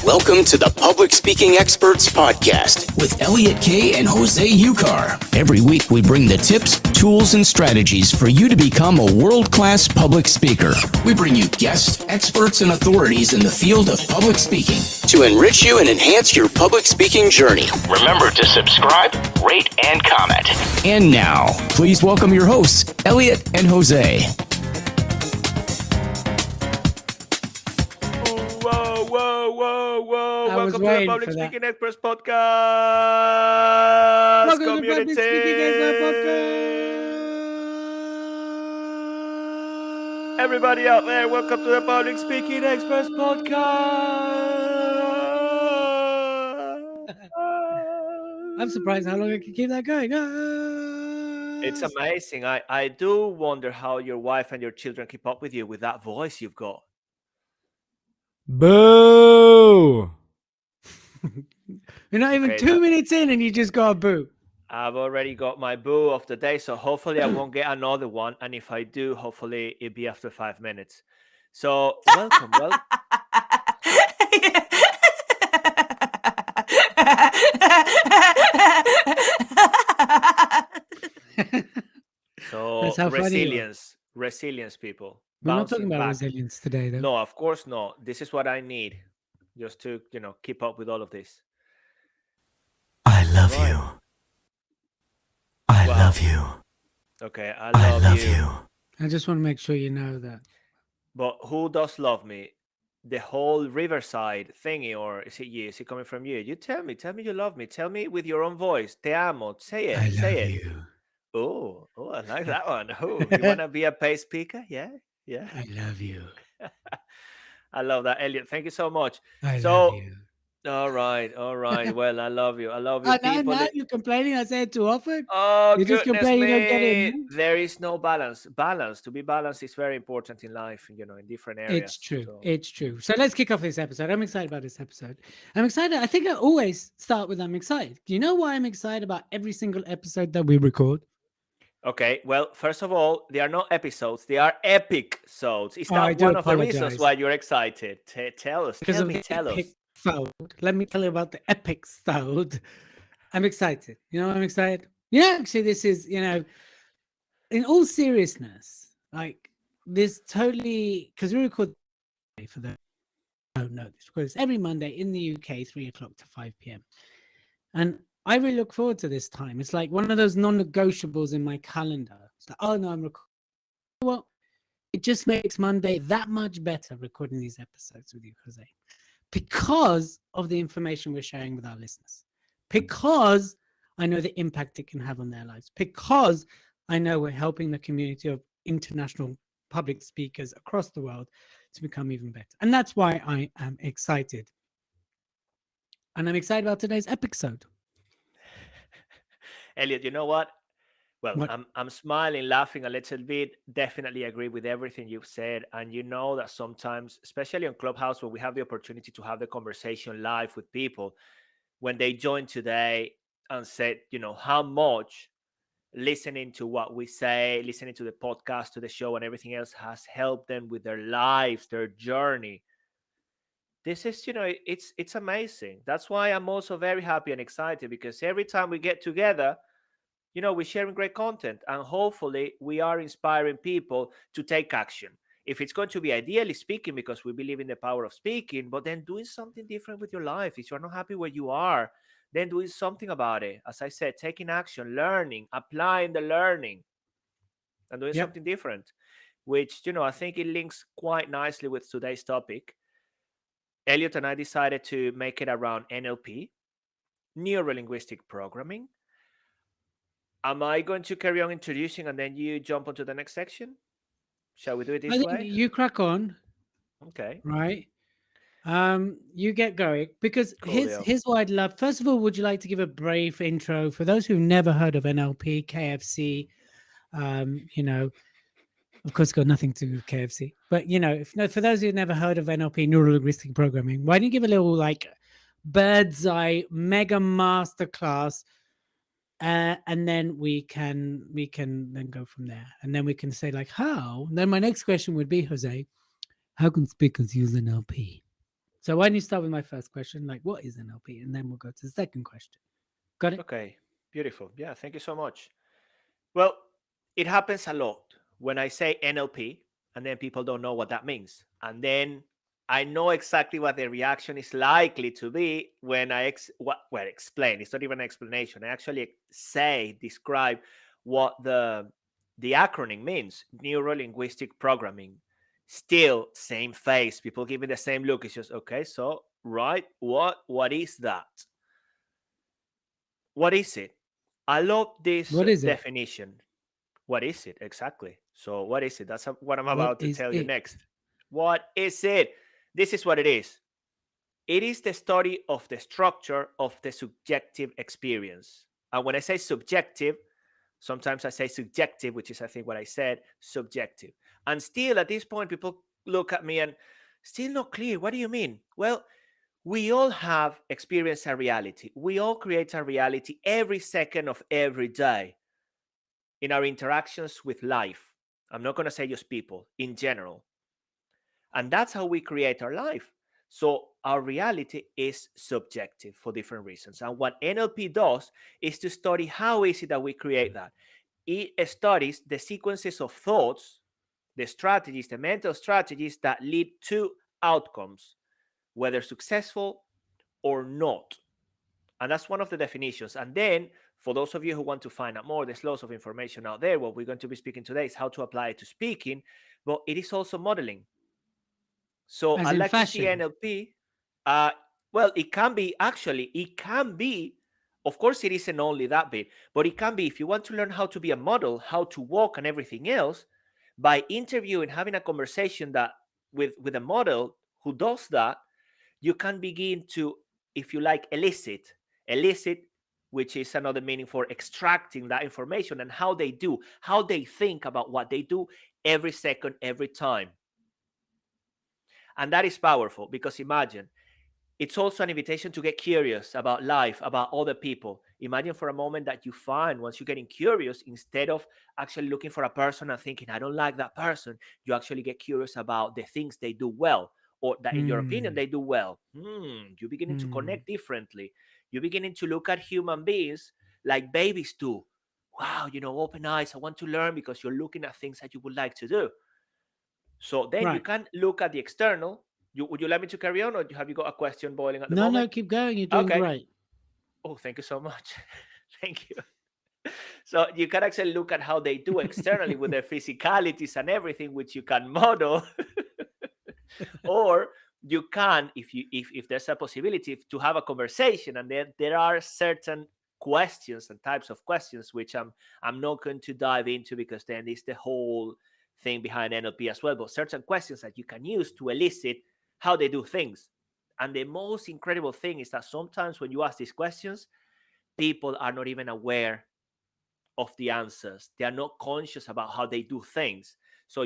Welcome to the Public Speaking Experts Podcast with Elliot K. and Jose UCAR. Every week we bring the tips, tools, and strategies for you to become a world-class public speaker. We bring you guests, experts, and authorities in the field of public speaking to enrich you and enhance your public speaking journey. Remember to subscribe, rate, and comment. And now, please welcome your hosts, Elliot and Jose. Welcome to the Public Speaking Experts Podcast. Welcome to the Public Speaking Experts Podcast. Everybody out there, welcome to the Public Speaking Experts Podcast. I'm surprised how long I can keep that going. It's amazing. I do wonder how your wife and your children keep up with you with that voice you've got. Boo! You're not even 2 minutes in and you just got a boo. I've already got my boo of the day, so hopefully I won't get another one. And if I do, hopefully it'll be after 5 minutes. So welcome. So resilience, people. We're not talking about resilience today, though. No, of course not. This is what I need just to, keep up with all of this. I love you. I love you. Okay, I love you. I just want to make sure you know that. But who does love me? The whole Riverside thingy, or is it you? Is it coming from you? You tell me you love me. Tell me with your own voice. Te amo. Say it. I say love it. you. Oh, I like that one. Oh, you want to be a paid speaker? Yeah. I love you. I love that, Elliot. Thank you so much. I love you. All right. Well, I love you. Now you're complaining I say it too often? Oh, you're just complaining you don't get it. There is no balance. To be balanced is very important in life, in different areas. It's true. It's true. So let's kick off this episode. I'm excited about this episode. I'm excited. I think I always start with I'm excited. Do you know why I'm excited about every single episode that we record? Okay, well, first of all, they are not episodes; they are epic sodes. Is that one of the reasons why you're excited? Tell us. Tell us. Let me tell you about the epic sode. I'm excited. I'm excited. Actually, this is, in all seriousness, like this totally, because we record for the don't know this, because every Monday in the UK, 3 o'clock to 5 p.m. And I really look forward to this time. It's like one of those non-negotiables in my calendar. It's like, oh no, I'm recording. Well, it just makes Monday that much better recording these episodes with you, Jose, because of the information we're sharing with our listeners, because I know the impact it can have on their lives, because I know we're helping the community of international public speakers across the world to become even better. And that's why I am excited. And I'm excited about today's episode. Elliot, you know what? Well, I'm smiling, laughing a little bit. Definitely agree with everything you've said. And you know that sometimes, especially on Clubhouse, where we have the opportunity to have the conversation live with people, when they join today and said, how much listening to what we say, listening to the podcast, to the show, and everything else has helped them with their lives, their journey. This is, it's amazing. That's why I'm also very happy and excited, because every time we get together, we're sharing great content, and hopefully we are inspiring people to take action. If it's going to be ideally speaking, because we believe in the power of speaking, but then doing something different with your life. If you're not happy where you are, then doing something about it. As I said, taking action, learning, applying the learning, and doing something different, which, I think it links quite nicely with today's topic. Elliot and I decided to make it around NLP, neuro-linguistic programming. Am I going to carry on introducing and then you jump onto the next section? Shall we do it this way? You crack on. Okay. Right. You get going, because here's what I'd love. First of all, would you like to give a brief intro for those who've never heard of NLP, KFC? Of course, got nothing to do with KFC, but for those who've never heard of NLP, neuro-linguistic programming, why don't you give a little bird's eye mega masterclass, and then we can then go from there, and then we can say how. And then my next question would be, Jose, how can speakers use NLP? So why don't you start with my first question, like what is NLP, and then we'll go to the second question. Got it? Okay, beautiful. Yeah, thank you so much. Well, it happens a lot when I say NLP, and then people don't know what that means. And then I know exactly what the reaction is likely to be when I explain. It's not even an explanation. I actually describe what the acronym means: neuro-linguistic programming. Still, same face. People give me the same look. It's just okay. So, right, what is that? What is it? I love this What is it? definition. What is it exactly? So, what is it? That's what I'm What about to is tell you it? next. What is it? This is what it is. It is the study of the structure of the subjective experience. And when I say subjective, sometimes I say subjective, which is, I think, what I said, subjective. And still, at this point, people look at me and still not clear. What do you mean? Well, we all have experienced a reality. We all create a reality every second of every day in our interactions with life. I'm not going to say just people, in general. And that's how we create our life. So our reality is subjective for different reasons. And what NLP does is to study how is it that we create that. It studies the sequences of thoughts, the strategies, the mental strategies that lead to outcomes, whether successful or not. And that's one of the definitions. And then, for those of you who want to find out more, there's lots of information out there. What we're going to be speaking today is how to apply it to speaking, but it is also modeling. So As I in like to see fashion? NLP. Uh, well, it can be actually, it can be, of course, it isn't only that bit, but it can be if you want to learn how to be a model, how to walk, and everything else, by interviewing, having a conversation that with a model who does that, you can begin to, if you like, elicit, which is another meaning for extracting that information and how they think about what they do every second, every time. And that is powerful because imagine, it's also an invitation to get curious about life, about other people. Imagine for a moment that you find, once you're getting curious, instead of actually looking for a person and thinking, I don't like that person, you actually get curious about the things they do well, or that in your opinion Hmm. they do well. You're beginning to Hmm. connect differently. You're beginning to look at human beings like babies do. Wow, open eyes. I want to learn because you're looking at things that you would like to do. So then you Right. can look at the external. Would you like me to carry on, or have you got a question boiling at the No, no, moment? keep going. You're doing Okay. great. Oh, thank you so much. Thank you. So you can actually look at how they do externally with their physicalities and everything, which you can model. Or you can, if there's a possibility to have a conversation, and there are certain questions and types of questions which I'm not going to dive into, because then it's the whole thing behind NLP as well, but certain questions that you can use to elicit how they do things. And the most incredible thing is that sometimes when you ask these questions, people are not even aware of the answers. They are not conscious about how they do things. So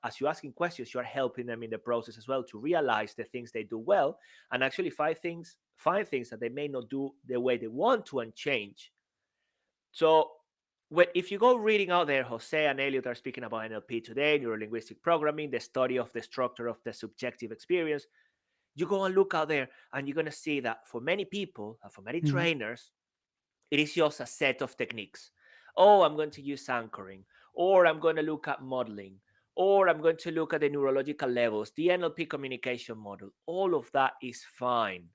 as you're asking questions, you're helping them in the process as well to realize the things they do well, and actually find things that they may not do the way they want to, and change. So if you go reading out there, Jose and Elliot are speaking about NLP today, neuro-linguistic programming, the study of the structure of the subjective experience. You go and look out there, and you're going to see that for many people, for many Mhm. trainers, it is just a set of techniques. Oh, I'm going to use anchoring, or I'm going to look at modeling, or I'm going to look at the neurological levels, the NLP communication model. All of that is fine.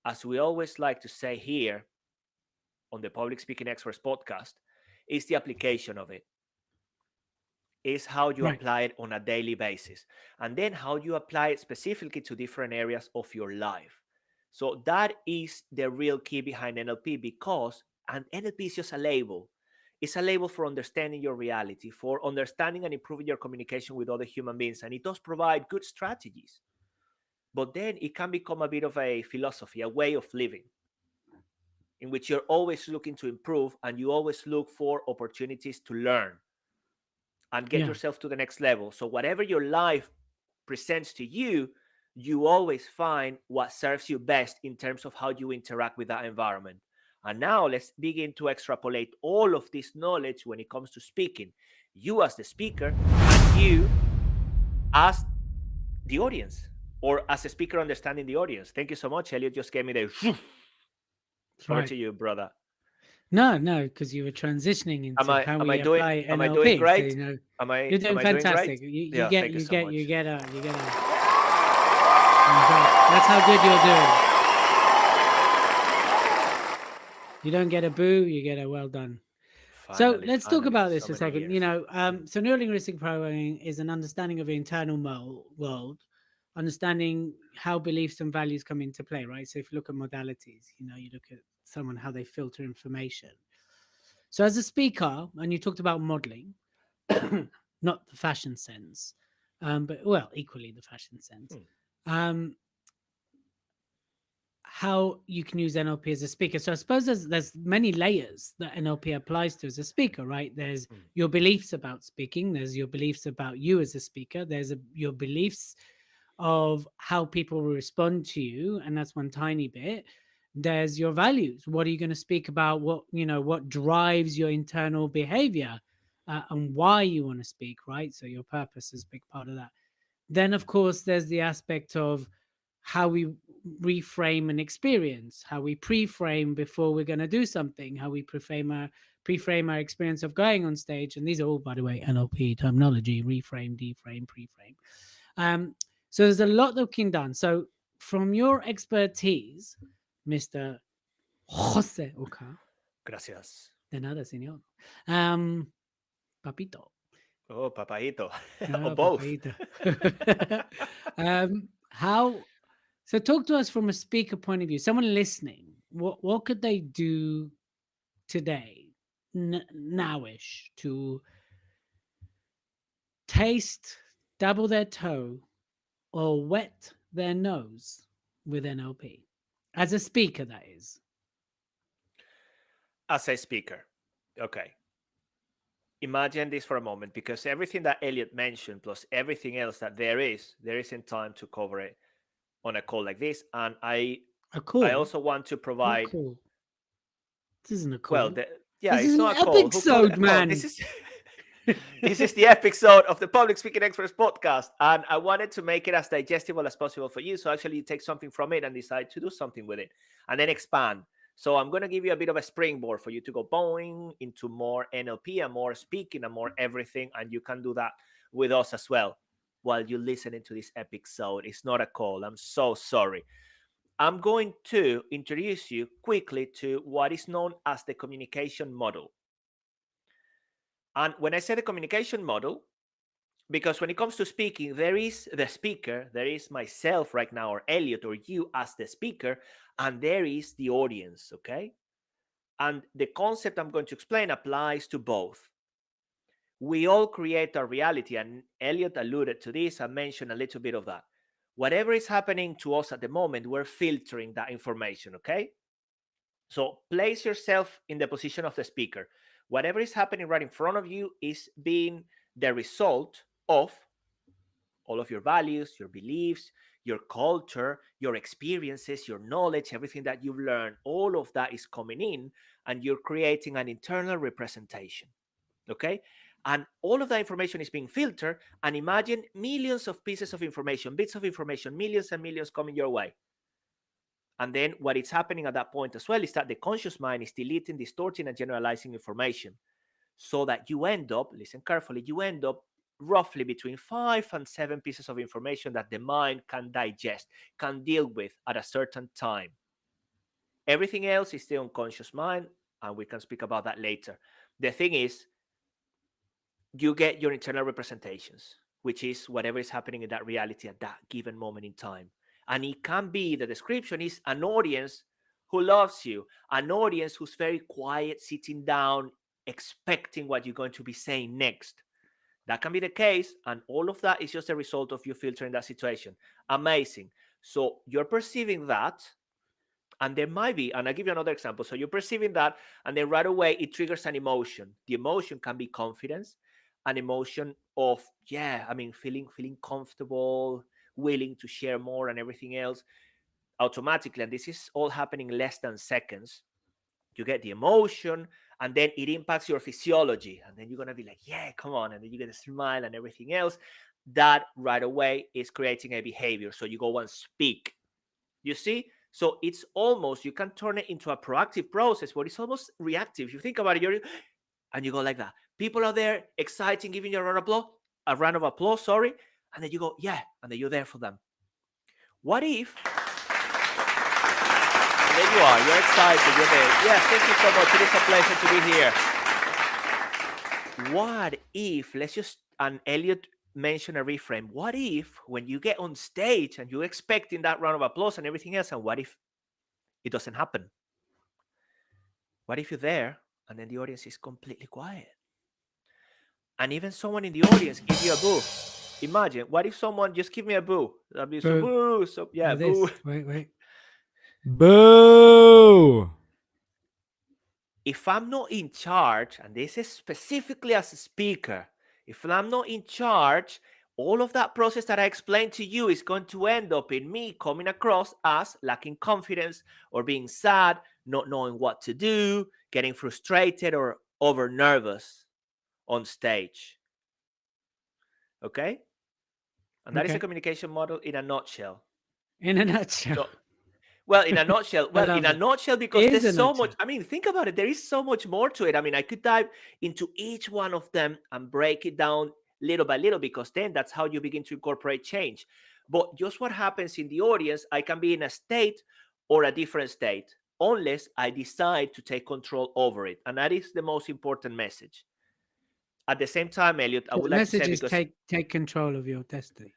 As we always like to say here on the Public Speaking Experts podcast, is the application of it. Is how you Right. apply it on a daily basis, and then how you apply it specifically to different areas of your life. So that is the real key behind NLP, because and NLP is just a label. It's a label for understanding your reality, for understanding and improving your communication with other human beings, and it does provide good strategies. But then it can become a bit of a philosophy, a way of living, in which you're always looking to improve, and you always look for opportunities to learn and get Yeah. yourself to the next level. So whatever your life presents to you, you always find what serves you best in terms of how you interact with that environment. And now let's begin to extrapolate all of this knowledge when it comes to speaking. You as the speaker, and you as the audience. or as a speaker understanding the audience. Thank you so much, Elliot. Just gave me the over to you, brother. No, because you were transitioning into how we apply am I doing NLP. great? So Am you're doing I doing fantastic. great? You Yeah, get thank you you so get much. you get a that's how good you're doing. You don't get a boo, you get a well done. So let's talk about this for a second. So neuro-linguistic programming is an understanding of the internal world, understanding how beliefs and values come into play, right? So if you look at modalities, you look at someone, how they filter information. So as a speaker, and you talked about modeling, not the fashion sense, but equally the fashion sense. How you can use NLP as a speaker. So I suppose there's many layers that NLP applies to as a speaker, right? There's your beliefs about speaking. There's your beliefs about you as a speaker. There's your beliefs of how people will respond to you, and that's one tiny bit. There's your values. What are you going to speak about? What drives your internal behavior, and why you want to speak, right? So your purpose is a big part of that. Then, of course, there's the aspect of how we reframe an experience, how we pre-frame before we're going to do something, how we pre-frame our experience of going on stage. And these are all, by the way, NLP terminology: reframe, deframe, pre-frame. So there's a lot that can be done. So from your expertise, Mr. Jose Oka. Gracias. De nada, señor. Papito. Oh, papaito. Oh, or both. So talk to us from a speaker point of view. Someone listening, what could they do today, nowish, to taste, dabble their toe, or wet their nose with NLP? As a speaker, that is. As a speaker. Okay. Imagine this for a moment, because everything that Elliot mentioned, plus everything else that there isn't time to cover it on a call like this. And I also want to provide. This isn't a call. Well, this it's is not an a call. episode, man. This is the episode of the Public Speaking Experts podcast, and I wanted to make it as digestible as possible for you. So actually, you take something from it and decide to do something with it, and then expand. So I'm going to give you a bit of a springboard for you to go boing into more NLP and more speaking and more everything, and you can do that with us as well while you're listening to this episode. It's not a call. I'm so sorry. I'm going to introduce you quickly to what is known as the communication model. And when I say the communication model, because when it comes to speaking, there is the speaker, there is myself right now, or Elliot, or you as the speaker, and there is the audience, okay? And the concept I'm going to explain applies to both. We all create our reality, and Elliot alluded to this. I mentioned a little bit of that. Whatever is happening to us at the moment, we're filtering that information, okay? So place yourself in the position of the speaker. Whatever is happening right in front of you is being the result of all of your values, your beliefs, your culture, your experiences, your knowledge, everything that you've learned. All of that is coming in, and you're creating an internal representation, okay? And all of that information is being filtered, and imagine millions of pieces of information, bits of information, millions and millions coming your way. And then what is happening at that point as well is that the conscious mind is deleting, distorting, and generalizing information, so that you end up, listen carefully, you end up roughly between 5 and 7 pieces of information that the mind can digest, can deal with at a certain time. Everything else is the unconscious mind, and we can speak about that later. The thing is, you get your internal representations, which is whatever is happening in that reality at that given moment in time. And it can be, the description is an audience who loves you, an audience who's very quiet, sitting down, expecting what you're going to be saying next. That can be the case, and all of that is just a result of you filtering that situation. Amazing. So you're perceiving that, and there might be, and I'll give you another example. So you're perceiving that, and then right away it triggers an emotion. The emotion can be confidence, an emotion of, feeling comfortable, willing to share more and everything else automatically. And this is all happening in less than seconds. You get the emotion, and then it impacts your physiology. And then you're going to be like, yeah, come on. And then you get a smile and everything else. that right away is creating a behavior. So you go and speak. You see? So it's almost, you can turn it into a proactive process, but it's almost reactive. You think about it, and you go like that. People are there, exciting, giving you a round of applause, sorry. And then you go, yeah, and then you're there for them. What if, and there you are, you're excited, you're there. Yeah, thank you so much. It is a pleasure to be here. What if, let's just, and Elliot mentioned a reframe. What if when you get on stage and you're expecting that round of applause and everything else, and what if it doesn't happen? What if you're there and then the audience is completely quiet? And even someone in the audience gives you a boo. Imagine, what if someone just give me a boo? That'd be so boo. So yeah, boo. Wait. Boo! If I'm not in charge, and this is specifically as a speaker, if I'm not in charge, all of that process that I explained to you is going to end up in me coming across as lacking confidence or being sad, not knowing what to do, getting frustrated or over nervous on stage. Okay? And that is a communication model in a nutshell. In a nutshell. So, well, in a nutshell, because there's so much. I mean, think about it. There is so much more to it. I mean, I could dive into each one of them and break it down little by little, because then that's how you begin to incorporate change. But just what happens in the audience, I can be in a state or a different state unless I decide to take control over it. And that is the most important message. At the same time, Elliot, I would like to say, because take control of your destiny.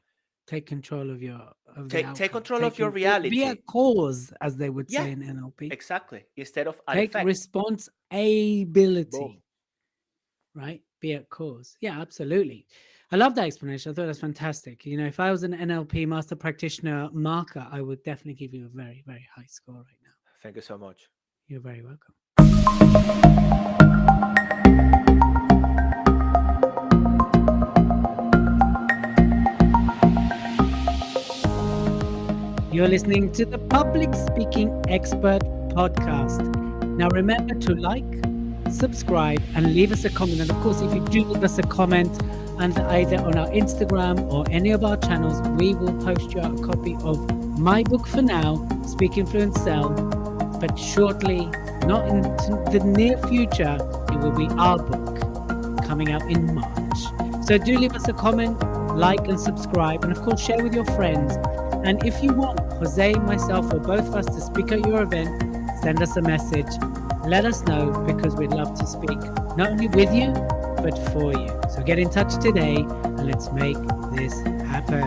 Take control of your take control of your reality. Be a cause, as they would say in NLP. Exactly. Instead of take effect. responsibility. Boom. Right? Be a cause. Yeah, absolutely. I love that explanation. I thought that's fantastic. You know, if I was an NLP Master Practitioner marker, I would definitely give you a very, very high score right now. Thank you so much. You're very welcome. You're listening to the Public Speaking Expert Podcast. Now remember to like, subscribe, and leave us a comment. And of course, if you do leave us a comment under either on our Instagram or any of our channels, we will post you a copy of my book for now, Speak Influence Sell. But shortly, not in the near future, it will be our book coming out in March. So do leave us a comment, like and subscribe, and of course share with your friends. And if you want Jose, myself, or both of us to speak at your event, send us a message. Let us know, because we'd love to speak not only with you, but for you. So get in touch today and let's make this happen.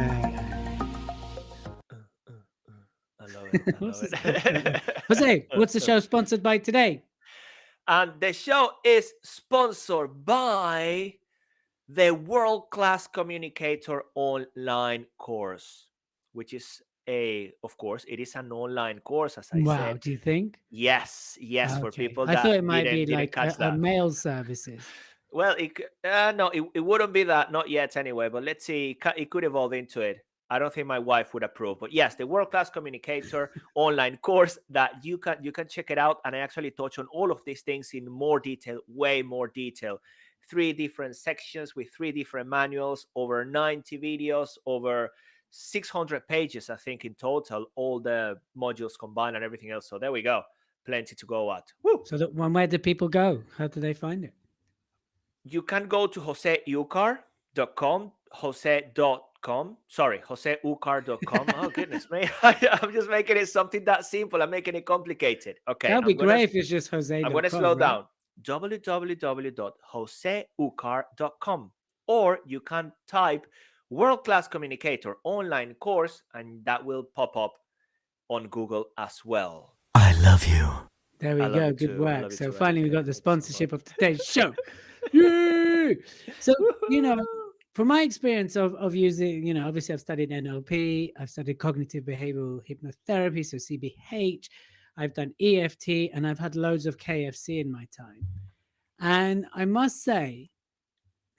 I love it. Jose, what's the show sponsored by today? And the show is sponsored by the World Class Communicator online course, which is of course, it is an online course, as I said. Wow, do you think? Yes, okay. For people that I thought it might be like a mail services. Well, no, it wouldn't be that, not yet anyway, but let's see, it could evolve into it. I don't think my wife would approve, but yes, the World Class Communicator online course that you can check it out. And I actually touch on all of these things in more detail, way more detail. 3 different sections with 3 different manuals, over 90 videos, over 600 pages, I think, in total, all the modules combined and everything else. So there we go. Plenty to go at. Woo! So where do people go? How do they find it? You can go to joseucar.com, joseucar.com. Oh, goodness me. I'm just making it something that simple. I'm making it complicated. Okay. That'd be great if it's just Jose. I'm going to slow down. www.joseucar.com. Or you can type World Class Communicator online course, and that will pop up on Google as well. I love you. There we go. Good work. So finally we got the sponsorship of today's show. Yay! So, from my experience of using, obviously I've studied NLP, I've studied cognitive behavioral hypnotherapy, so CBH, I've done EFT, and I've had loads of KFC in my time. And I must say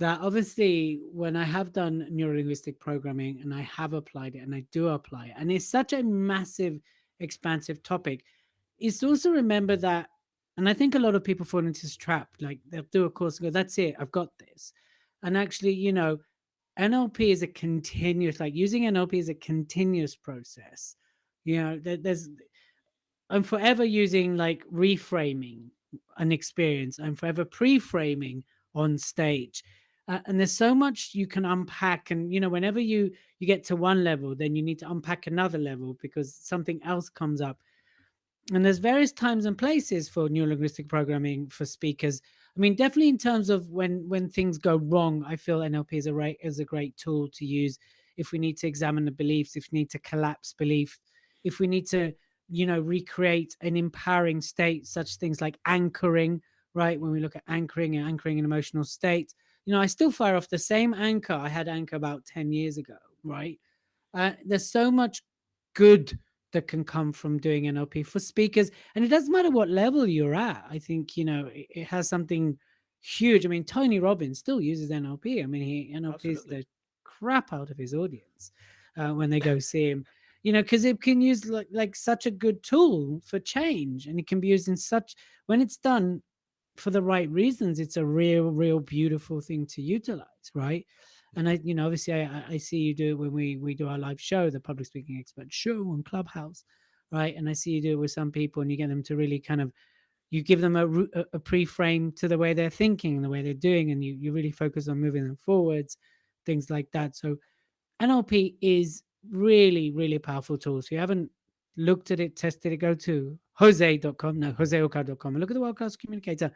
that obviously when I have done neuro-linguistic programming and I have applied it and I do apply it, and it's such a massive, expansive topic, is to also remember that, and I think a lot of people fall into this trap, like they'll do a course and go, that's it, I've got this. And actually, NLP is a continuous, like using NLP is a continuous process. There's I'm forever using like reframing an experience. I'm forever pre-framing on stage. And there's so much you can unpack. And whenever you get to one level, then you need to unpack another level because something else comes up. And there's various times and places for neuro-linguistic programming for speakers. I mean, definitely in terms of when things go wrong, I feel NLP is a great tool to use if we need to examine the beliefs, if we need to collapse belief, if we need to recreate an empowering state, such things like anchoring, right? When we look at anchoring and anchoring an emotional state, I still fire off the same anchor I had anchor about 10 years ago, right? There's so much good that can come from doing NLP for speakers. And it doesn't matter what level you're at. I think, it has something huge. I mean, Tony Robbins still uses NLP. I mean, he NLPs the crap out of his audience when they go see him, because it can use like such a good tool for change. And it can be used in when it's done for the right reasons, it's a real beautiful thing to utilize, right? And obviously I see you do it when we do our live show, the Public Speaking Expert show on Clubhouse, right? And I see you do it with some people, and you get them to really kind of, you give them a pre-frame to the way they're thinking and the way they're doing, and you really focus on moving them forwards, things like that. So NLP is really a powerful tool. So you haven't looked at it, tested it, go to jose.com, no, joseocar.com, and look at the World Class Communicator,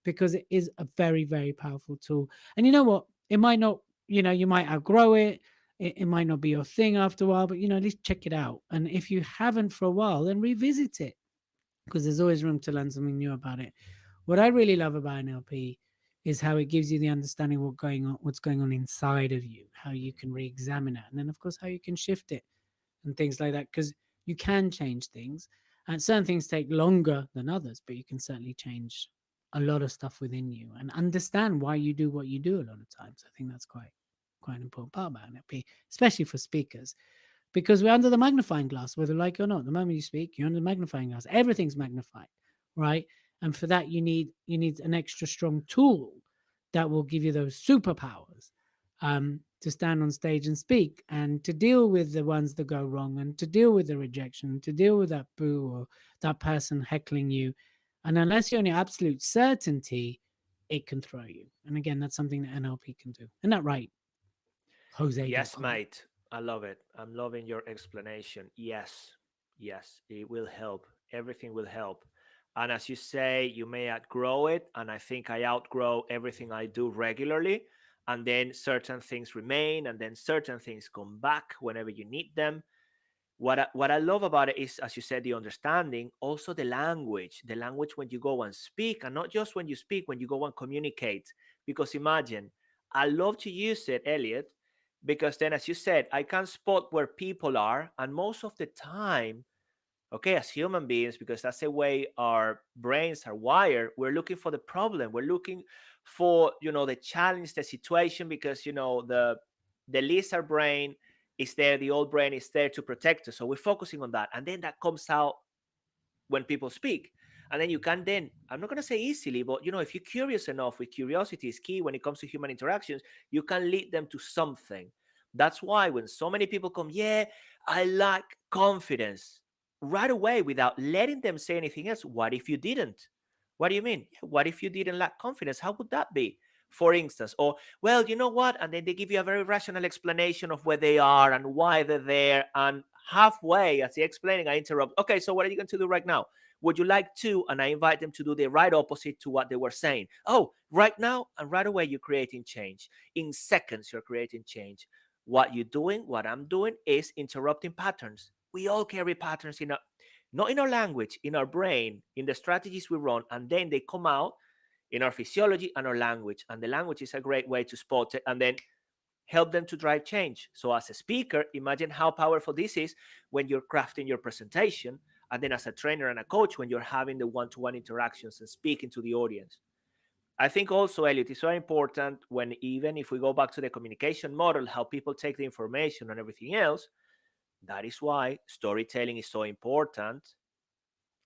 because it is a very powerful tool. And you know what? It might not, you might outgrow it. It might not be your thing after a while, but at least check it out. And if you haven't for a while, then revisit it, because there's always room to learn something new about it. What I really love about NLP is how it gives you the understanding of what's going on inside of you, how you can re-examine it, and then of course how you can shift it and things like that, because you can change things, and certain things take longer than others, but you can certainly change a lot of stuff within you and understand why you do what you do a lot of times. I think that's quite an important part about NLP, especially for speakers, because we're under the magnifying glass, whether like it or not. The moment you speak, you're under the magnifying glass. Everything's magnified, right? And for that, you need an extra strong tool that will give you those superpowers, to stand on stage and speak, and to deal with the ones that go wrong, and to deal with the rejection, to deal with that boo or that person heckling you. And unless you're in absolute certainty, it can throw you. And again, that's something that NLP can do. Isn't that right, Jose? Yes, mate. I love it. I'm loving your explanation. Yes, it will help. Everything will help. And as you say, you may outgrow it. And I think I outgrow everything I do regularly. And then certain things remain, and then certain things come back whenever you need them. What I love about it is, as you said, the understanding, also the language when you go and speak, and not just when you speak, when you go and communicate. Because imagine, I love to use it, Elliot, because then, as you said, I can spot where people are, and most of the time, okay, as human beings, because that's the way our brains are wired, we're looking for the problem, we're looking for the challenge, the situation, because the lizard brain is there, the old brain is there to protect us, so we're focusing on that, and then that comes out when people speak. And then you can, then I'm not going to say easily, but if you're curious enough, with curiosity is key when it comes to human interactions, you can lead them to something. That's why when so many people come, yeah, I lack confidence, right away, without letting them say anything else, what if you didn't? What do you mean? What if you didn't lack confidence? How would that be? For instance, or, well, you know what? And then they give you a very rational explanation of where they are and why they're there. And halfway, as they're explaining, I interrupt. Okay, so what are you going to do right now? Would you like to? And I invite them to do the right opposite to what they were saying. Oh, right now, and right away, you're creating change. In seconds, you're creating change. What you're doing, what I'm doing, is interrupting patterns. We all carry patterns not in our language, in our brain, in the strategies we run, and then they come out in our physiology and our language. And the language is a great way to spot it and then help them to drive change. So as a speaker, imagine how powerful this is when you're crafting your presentation, and then as a trainer and a coach, when you're having the one-to-one interactions and speaking to the audience. I think also, Elliot, is very important when, even if we go back to the communication model, how people take the information and everything else. That is why storytelling is so important,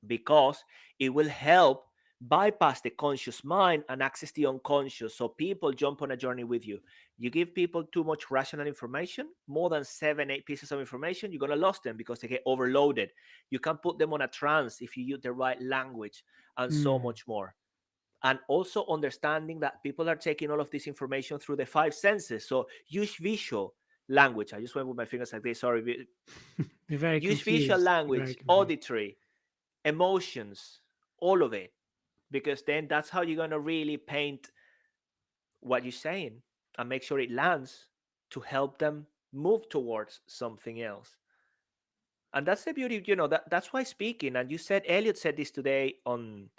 because it will help bypass the conscious mind and access the unconscious. So people jump on a journey with you. You give people too much rational information, more than 7, 8 pieces of information, you're going to lose them because they get overloaded. You can put them on a trance if you use the right language, and so much more. And also understanding that people are taking all of this information through the 5 senses. So use visual language. I just went with my fingers like this. Sorry. You're very Use confused. visual You're very language, confused. auditory, emotions, all of it. Because then that's how you're going to really paint what you're saying and make sure it lands to help them move towards something else. And that's the beauty, that's why speaking, and you said, Elliot said this today on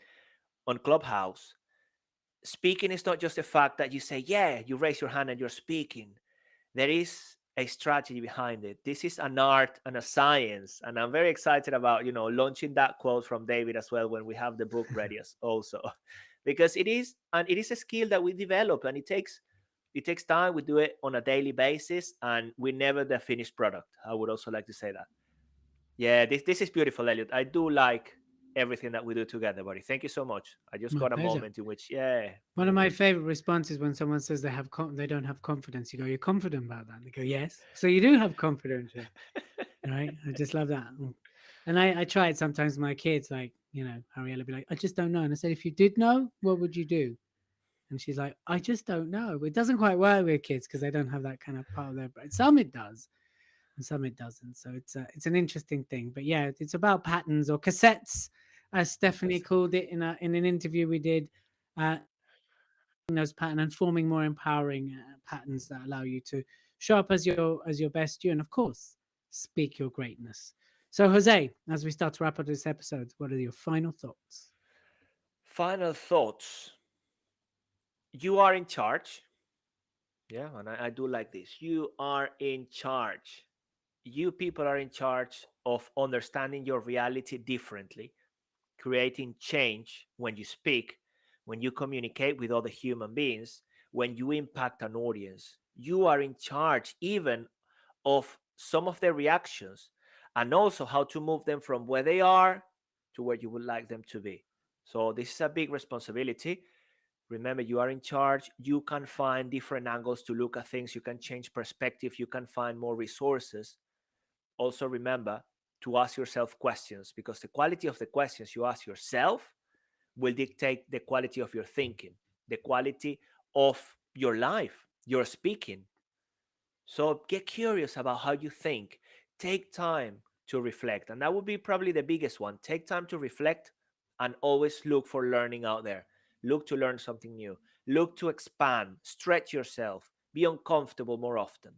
Clubhouse, speaking is not just the fact that you say, yeah, you raise your hand and you're speaking. There is a strategy behind it. This is an art and a science. And I'm very excited about, launching that quote from David as well when we have the book ready also. Because it is a skill that we develop, and it takes time. We do it on a daily basis, and we're never the finished product. I would also like to say that. Yeah, this is beautiful, Elliot. I do like everything that we do together, buddy. Thank you so much. I just My got a pleasure. moment in which, yeah. One of my favorite responses when someone says they don't have confidence, you go, "You're confident about that?" They go, "Yes." So you do have confidence, yeah. Right? I just love that. And I try it sometimes with my kids, like, Ariella be like, "I just don't know." And I said, "If you did know, what would you do?" And she's like, "I just don't know." It doesn't quite work with kids because they don't have that kind of part of their brain. Some it does, and some it doesn't. So it's an interesting thing. But yeah, it's about patterns or cassettes, as Stephanie called it in an interview we did. Those patterns and forming more empowering patterns that allow you to show up as your best you, and of course, speak your greatness. So, Jose, as we start to wrap up this episode, what are your final thoughts? Final thoughts. You are in charge. Yeah, and I do like this. You are in charge. You people are in charge of understanding your reality differently, creating change when you speak, when you communicate with other human beings, when you impact an audience. You are in charge even of some of their reactions, and also how to move them from where they are to where you would like them to be. So, this is a big responsibility. Remember, you are in charge. You can find different angles to look at things. You can change perspective. You can find more resources. Also, remember to ask yourself questions, because the quality of the questions you ask yourself will dictate the quality of your thinking, the quality of your life, your speaking. So get curious about how you think. Take time to reflect. And that would be probably the biggest one. Take time to reflect and always look for learning out there. Look to learn something new. Look to expand, stretch yourself, be uncomfortable more often,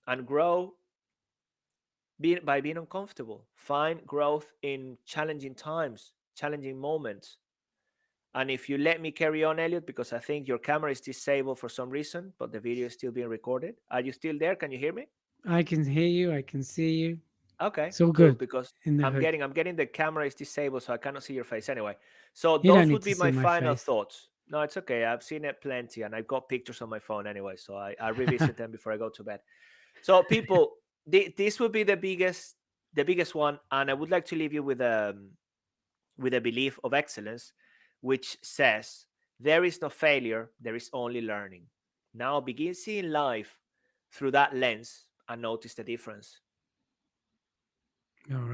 and grow by being uncomfortable. Find growth in challenging times, challenging moments. And if you let me carry on, Elliot, because I think your camera is disabled for some reason, but the video is still being recorded. Are you still there? Can you hear me? I can hear you. I can see you. Okay, It's all cool. good Because in the I'm hood. getting the camera is disabled, so I cannot see your face anyway. So You don't those need would to be see my my final face. thoughts. No, it's okay. I've seen it plenty, and I've got pictures on my phone anyway, so I revisit them before I go to bed. So people, this would be the biggest one, and I would like to leave you with a belief of excellence, which says there is no failure, there is only learning. Now begin seeing life through that lens and notice the difference. All right.